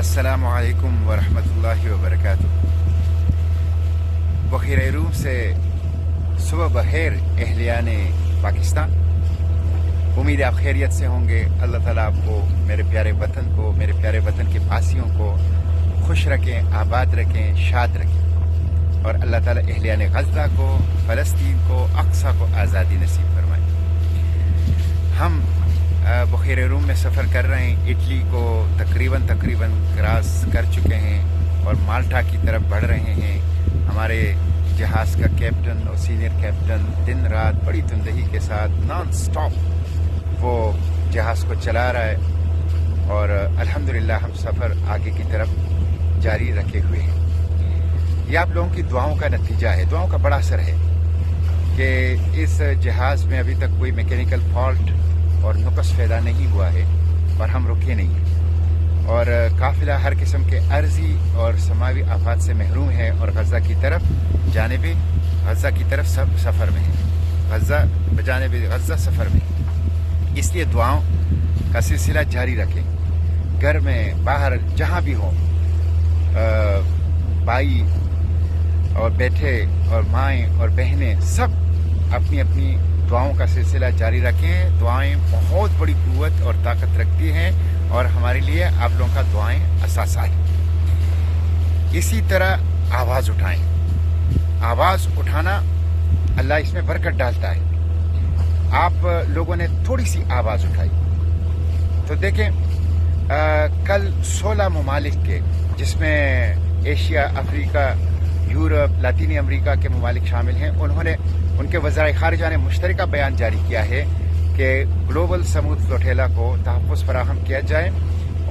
السلام علیکم ورحمۃ اللہ وبرکاتہ۔ بخیر روم سے صبح بخیر اہلیان پاکستان، امید آپ خیریت سے ہوں گے۔ اللہ تعالیٰ آپ کو، میرے پیارے وطن کے پاسیوں کو خوش رکھیں، آباد رکھیں، شاد رکھیں، اور اللہ تعالیٰ اہلیان غزہ کو، فلسطین کو، اقصیٰ کو آزادی نصیب فرمائے۔ ہم بخیر روم میں سفر کر رہے ہیں، اٹلی کو تقریباً کراس کر چکے ہیں اور مالٹا کی طرف بڑھ رہے ہیں۔ ہمارے جہاز کا کیپٹن اور سینئر کیپٹن دن رات بڑی تندہی کے ساتھ نان سٹاپ وہ جہاز کو چلا رہا ہے، اور الحمدللہ ہم سفر آگے کی طرف جاری رکھے ہوئے ہیں۔ یہ آپ لوگوں کی دعاؤں کا نتیجہ ہے، دعاؤں کا بڑا اثر ہے کہ اس جہاز میں ابھی تک کوئی میکینیکل فالٹ اور نقص پیدا نہیں ہوا ہے، اور ہم رکے نہیں ہیں، اور قافلہ ہر قسم کے عرضی اور سماوی آفات سے محروم ہے، اور غزہ کی طرف سفر میں ہے، بجانب غزہ سفر میں ہے۔ اس لیے دعاؤں کا سلسلہ جاری رکھیں، گھر میں باہر جہاں بھی ہوں، بھائی اور بیٹھے اور مائیں اور بہنیں سب اپنی اپنی دعاؤں کا سلسلہ جاری رکھیں۔ دعائیں بہت بڑی قوت اور طاقت رکھتی ہیں، اور ہمارے لیے آپ لوگوں کا دعائیں اثاثہ ہے۔ اسی طرح آواز اٹھائیں، آواز اٹھانا اللہ اس میں برکت ڈالتا ہے۔ آپ لوگوں نے تھوڑی سی آواز اٹھائی تو دیکھیں، کل 16 ممالک کے، جس میں ایشیا، افریقہ، یورپ، لاطینی امریکہ کے ممالک شامل ہیں، ان کے وزرائے خارجہ نے مشترکہ بیان جاری کیا ہے کہ گلوبل سمود فلوٹیلا کو تحفظ فراہم کیا جائے،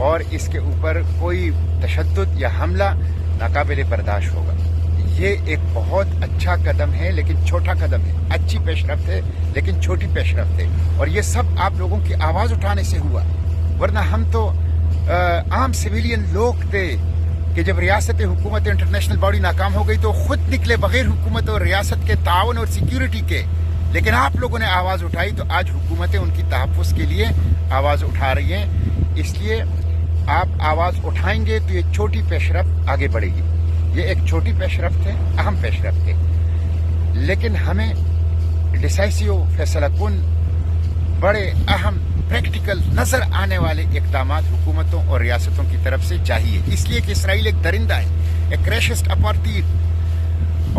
اور اس کے اوپر کوئی تشدد یا حملہ ناقابل برداشت ہوگا۔ یہ ایک بہت اچھا قدم ہے، لیکن چھوٹا قدم ہے، اچھی پیش رفت ہے لیکن چھوٹی پیش رفت ہے، اور یہ سب آپ لوگوں کی آواز اٹھانے سے ہوا، ورنہ ہم تو عام سویلین لوگ تھے کہ جب ریاست حکومت انٹرنیشنل باڈی ناکام ہو گئی تو خود نکلے بغیر حکومت اور ریاست کے تعاون اور سیکیورٹی کے، لیکن آپ لوگوں نے آواز اٹھائی تو آج حکومتیں ان کی تحفظ کے لیے آواز اٹھا رہی ہیں۔ اس لیے آپ آواز اٹھائیں گے تو یہ چھوٹی پیش رفت آگے بڑھے گی۔ یہ ایک چھوٹی پیش رفت ہے، اہم پیش رفت ہے، لیکن ہمیں ڈیسائسیو، فیصلہ کن، بڑے اہم پریکٹیکل نظر آنے والے اقدامات حکومتوں اور ریاستوں کی طرف سے چاہیے، اس لیے کہ اسرائیل ایک درندہ ہے، ایک ریشسٹ اپارٹھیڈ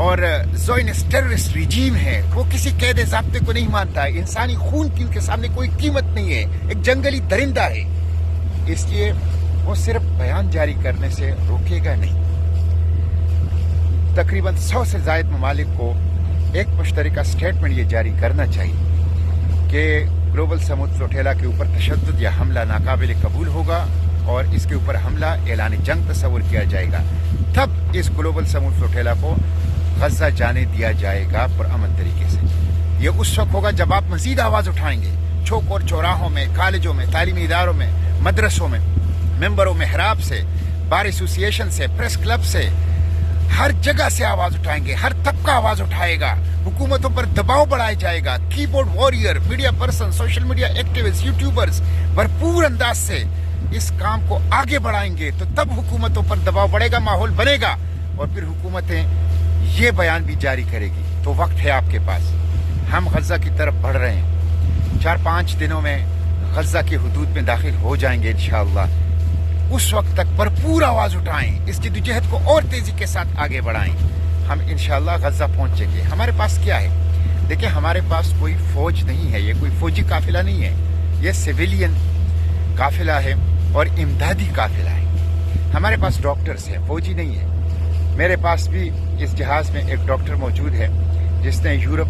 اور زائنسٹ ٹیررسٹ ریجیم ہے۔ وہ کسی قید ضابطے کو نہیں مانتا ہے، انسانی خون کی ان کے سامنے کوئی قیمت نہیں ہے، ایک جنگلی درندہ ہے۔ اس لیے وہ صرف بیان جاری کرنے سے روکے گا نہیں۔ تقریباً 100 سے زائد ممالک کو ایک مشترکہ سٹیٹمنٹ یہ جاری کرنا چاہیے کہ گلوبل سمود فلوٹیلا کے اوپر تشدد یا حملہ ناقابل قبول ہوگا، اور اس کے اوپر حملہ اعلان جنگ تصور کیا جائے گا، تب اس گلوبل سمود فلوٹیلا کو غزہ جانے دیا جائے گا پرامن طریقے سے۔ یہ اس وقت ہوگا جب آپ مزید آواز اٹھائیں گے، چوک اور چوراہوں میں، کالجوں میں، تعلیمی اداروں میں، مدرسوں میں، ممبر و محراب سے، بار ایسوسی ایشن سے، پریس کلب سے، ہر جگہ سے آواز اٹھائیں گے، ہر طبقہ آواز اٹھائے گا، حکومتوں پر دباؤ بڑھایا جائے گا۔ کی board warrior, media person, social media activist, YouTubers بھرپور انداز سے اس کام کو آگے بڑھائیں گے، تو تب حکومتوں پر دباؤ بڑھے گا، ماحول بنے گا، اور پھر حکومتیں یہ بیان بھی جاری کرے گی۔ تو وقت ہے آپ کے پاس، ہم غزہ کی طرف بڑھ رہے ہیں، 4-5 دنوں میں غزہ کی حدود میں داخل ہو جائیں گے انشاءاللہ۔ اس وقت تک بھرپور آواز اٹھائیں، اس جدوجہد کو اور تیزی کے ساتھ آگے بڑھائیں، ہم انشاءاللہ غزہ پہنچیں گے۔ ہمارے پاس کیا ہے؟ دیکھیں، ہمارے پاس کوئی فوج نہیں ہے، یہ کوئی فوجی قافلہ نہیں ہے، یہ سویلین قافلہ ہے اور امدادی قافلہ ہے۔ ہمارے پاس ڈاکٹرز ہیں، فوجی نہیں ہے۔ میرے پاس بھی اس جہاز میں ایک ڈاکٹر موجود ہے جس نے یورپ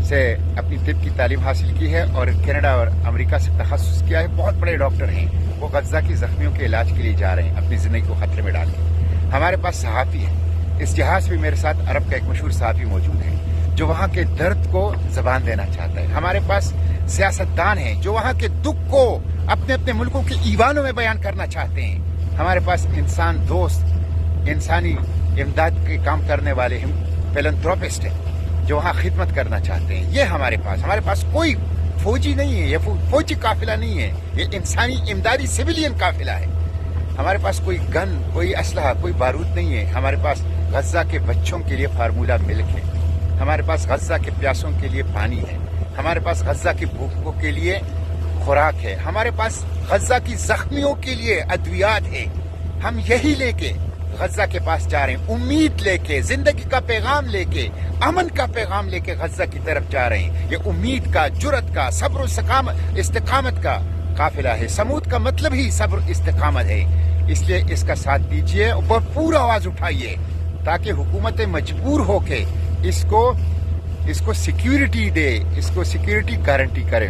سے اپنی طب کی تعلیم حاصل کی ہے اور کینیڈا اور امریکہ سے تخصص کیا ہے، بہت بڑے ڈاکٹر ہیں۔ وہ غزہ کی زخمیوں کے علاج کے لیے جا رہے ہیں، اپنی زندگی کو خطرے میں ڈال کے۔ ہمارے پاس صحافی ہیں، اس جہاز میں میرے ساتھ عرب کا ایک مشہور صحافی موجود ہے جو وہاں کے درد کو زبان دینا چاہتا ہے۔ ہمارے پاس سیاستدان ہیں جو وہاں کے دکھ کو اپنے اپنے ملکوں کے ایوانوں میں بیان کرنا چاہتے ہیں۔ ہمارے پاس انسان دوست، انسانی امداد کے کام کرنے والے فیلنتھروپسٹ ہیں جو وہاں خدمت کرنا چاہتے ہیں۔ یہ ہمارے پاس کوئی فوجی نہیں ہے، یہ فوجی قافلہ نہیں ہے، یہ انسانی امدادی سویلین قافلہ ہے۔ ہمارے پاس کوئی گن، کوئی اسلحہ، کوئی بارود نہیں ہے. ہمارے پاس غزہ کے بچوں کے لیے فارمولہ ملک ہے. ہمارے پاس غزہ کے پیاسوں کے لیے پانی ہے. ہمارے پاس غزہ کے بھوکوں کے لیے خوراک ہے. ہمارے پاس غزہ کی زخمیوں کے لیے ادویات ہے. ہم یہی لے کے غزہ کے پاس جا رہے ہیں، امید لے کے، زندگی کا پیغام لے کے، امن کا پیغام لے کے غزہ کی طرف جا رہے ہیں. یہ امید کا، جرت کا، صبر و استقامت کا قافلہ ہے. سمود کا مطلب ہی صبر استقامت ہے. اس لیے اس کا ساتھ دیجیے اور پورا آواز اٹھائیے تاکہ حکومتیں مجبور ہو کے اس کو سیکیورٹی دے، اس کو سیکیورٹی گارنٹی کرے.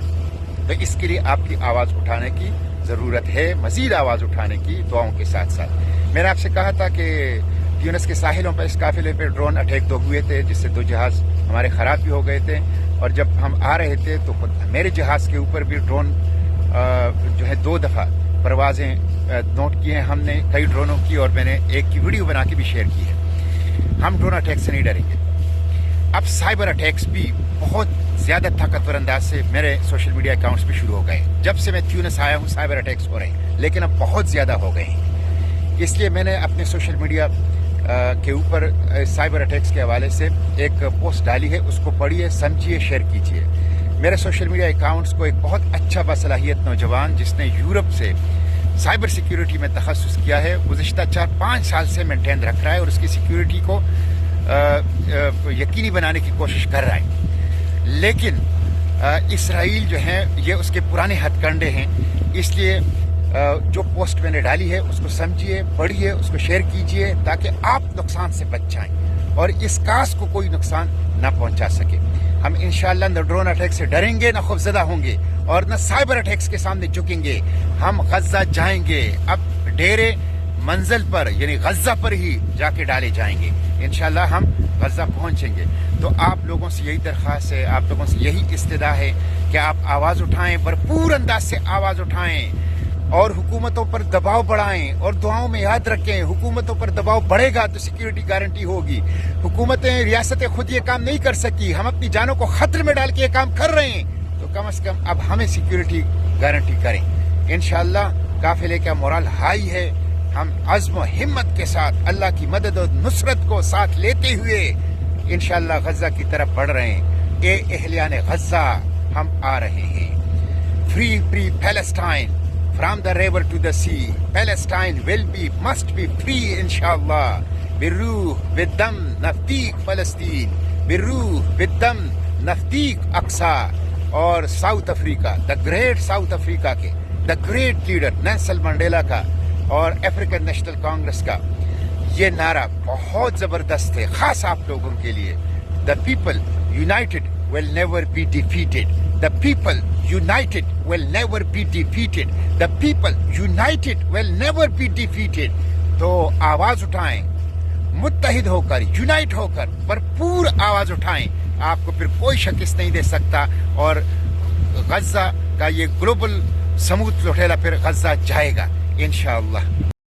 تو اس کے لیے آپ کی آواز اٹھانے کی ضرورت ہے، مزید آواز اٹھانے کی دعاؤں کے ساتھ ساتھ. میں نے آپ سے کہا تھا کہ یونس کے ساحلوں پر اس قافلے پہ ڈرون اٹیک 2 ہوئے تھے، جس سے 2 جہاز ہمارے خراب بھی ہو گئے تھے. اور جب ہم آ رہے تھے تو خود میرے جہاز کے اوپر بھی ڈرون جو ہے 2 دفعہ پروازیں نوٹ کی ہیں ہم نے، کئی ڈرونوں کی، اور میں نے ایک کی ویڈیو بنا کے بھی شیئر کی ہے. ہم ڈرون اٹیک سے نہیں ڈریں گے. اب سائبر اٹیکس بھی بہت زیادہ طاقتور انداز سے میرے سوشل میڈیا اکاؤنٹس پہ شروع ہو گئے. جب سے میں تیونس آیا ہوں سائبر اٹیکس ہو رہے ہیں، لیکن اب بہت زیادہ ہو گئے ہیں. اس لیے میں نے اپنے سوشل میڈیا کے اوپر سائبر اٹیکس کے حوالے سے ایک پوسٹ ڈالی ہے. اس کو پڑھیے، سمجھیے، شیئر کیجیے. میرے سوشل میڈیا اکاؤنٹس کو ایک بہت اچھا باصلاحیت نوجوان جس نے یورپ سے سائبر سیکیورٹی میں تخصص کیا ہے، گزشتہ 4-5 سال سے مینٹین رکھ رہا ہے اور اس کی سیکیورٹی کو یقینی بنانے کی کوشش کر رہا ہے. لیکن اسرائیل جو ہے یہ اس کے پرانے ہتھ کنڈے ہیں. اس لیے جو پوسٹ میں نے ڈالی ہے اس کو سمجھیے، پڑھیے، اس کو شیئر کیجیے تاکہ آپ نقصان سے بچ جائیں اور اس کاس کو کوئی نقصان نہ پہنچا سکے. ہم انشاءاللہ نہ ڈرون اٹیک سے ڈریں گے، نہ خوفزدہ ہوں گے اور نہ سائبر اٹیکس کے سامنے جھکیں گے. ہم غزہ جائیں گے. اب ڈیرے منزل پر یعنی غزہ پر ہی جا کے ڈالے جائیں گے. انشاءاللہ ہم غزہ پہنچیں گے. تو آپ لوگوں سے یہی درخواست ہے، آپ لوگوں سے یہی استدعا ہے کہ آپ آواز اٹھائیں، بھرپور انداز سے آواز اٹھائیں اور حکومتوں پر دباؤ بڑھائیں. اور دعاؤں میں یاد رکھیں، حکومتوں پر دباؤ بڑھے گا تو سیکیورٹی گارنٹی ہوگی. حکومتیں، ریاستیں خود یہ کام نہیں کر سکی. ہم اپنی جانوں کو خطرے میں ڈال کے یہ کام کر رہے ہیں، تو کم از کم اب ہمیں سیکیورٹی گارنٹی کریں. انشاءاللہ قافلے کا مورال ہائی ہے. ہم عزم و ہمت کے ساتھ اللہ کی مدد اور نصرت کو ساتھ لیتے ہوئے انشاءاللہ غزہ کی طرف بڑھ رہے ہیں. اے اہلیان غزہ، ہم آ رہے ہیں. Free Palestine from the river to the sea. Palestine must be free انشاءاللہ. بالروح بالدم نفدیک فلسطین، بالروح بالدم نفدیک اقصی. اور South Africa, the great South Africa کے the great leader Nelson Mandela کا اور افریقن نیشنل کانگریس کا یہ نعرہ بہت زبردست ہے، خاص آپ لوگوں کے لیے. The people United will never be defeated. The people united will never be defeated. The people united will never be defeated. تو آواز اٹھائیں، متحد ہو کر، یونائٹ ہو کر بھرپور آواز اٹھائیں. آپ کو پھر کوئی شکست نہیں دے سکتا اور غزہ کا یہ گلوبل سمود لوٹھیلا پھر غزہ جائے گا انشاءاللہ.